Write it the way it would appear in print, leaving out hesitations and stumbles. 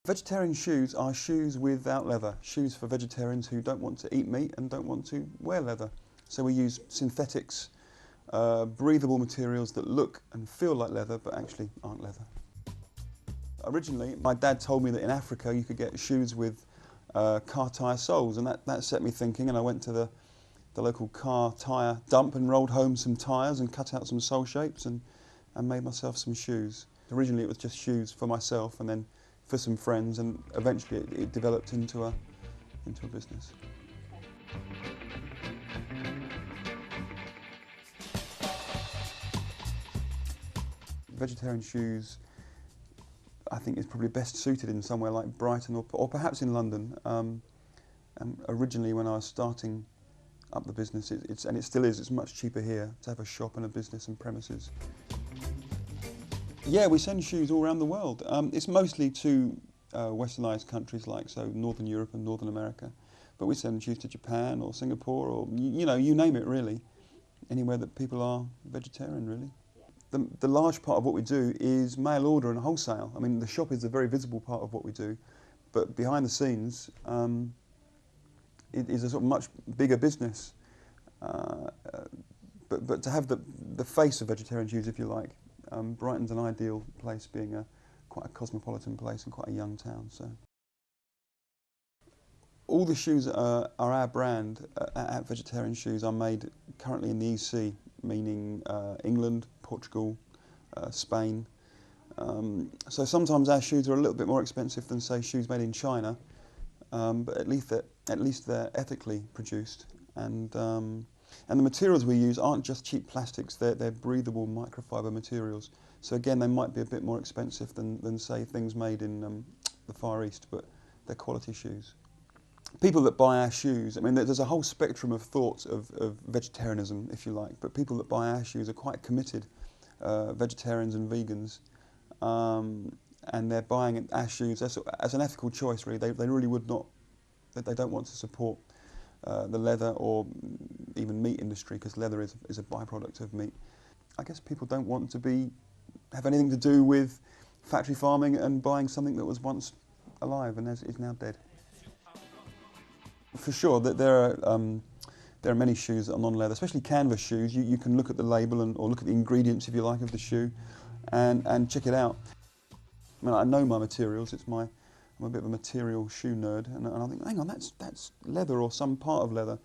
Vegetarian shoes are shoes without leather, shoes for vegetarians who don't want to eat meat and don't want to wear leather. So we use synthetics, breathable materials that look and feel like leather but actually aren't leather. Originally, my dad told me that in Africa you could get shoes with car tyre soles, and that set me thinking, and I went to the local car tyre dump and rolled home some tyres and cut out some sole shapes and made myself some shoes. Originally it was just shoes for myself and then for some friends, and eventually it developed into a business. Vegetarian shoes, I think, is probably best suited in somewhere like Brighton or perhaps in London. And originally, when I was starting up the business, and it still is, it's much cheaper here to have a shop and a business and premises. Yeah, we send shoes all around the world. It's mostly to westernised countries like Northern Europe and Northern America, but we send shoes to Japan or Singapore or you name it really, anywhere that people are vegetarian really. The large part of what we do is mail order and wholesale. I mean, the shop is a very visible part of what we do, but behind the scenes it is a sort of much bigger business. But to have the face of vegetarian shoes, if you like, Brighton's an ideal place, being quite a cosmopolitan place and quite a young town. So all the shoes are our brand at Vegetarian Shoes are made currently in the EC, meaning England, Portugal, Spain. So sometimes our shoes are a little bit more expensive than, say, shoes made in China, but at least they're ethically produced, and the materials we use aren't just cheap plastics, they're breathable microfiber materials. So again, they might be a bit more expensive than say, things made in the Far East, but they're quality shoes. People that buy our shoes, I mean, there's a whole spectrum of thoughts of vegetarianism, if you like, but people that buy our shoes are quite committed vegetarians and vegans, and they're buying our shoes as an ethical choice, really. They really would not, they don't want to support the leather or even meat industry, because leather is a byproduct of meat. I guess people don't want to have anything to do with factory farming and buying something that was once alive and is now dead. For sure, that there are many shoes that are non-leather, especially canvas shoes. You can look at the label or look at the ingredients, if you like, of the shoe, and check it out. I mean, I know my materials. I'm a bit of a material shoe nerd, and I think, hang on, that's leather or some part of leather.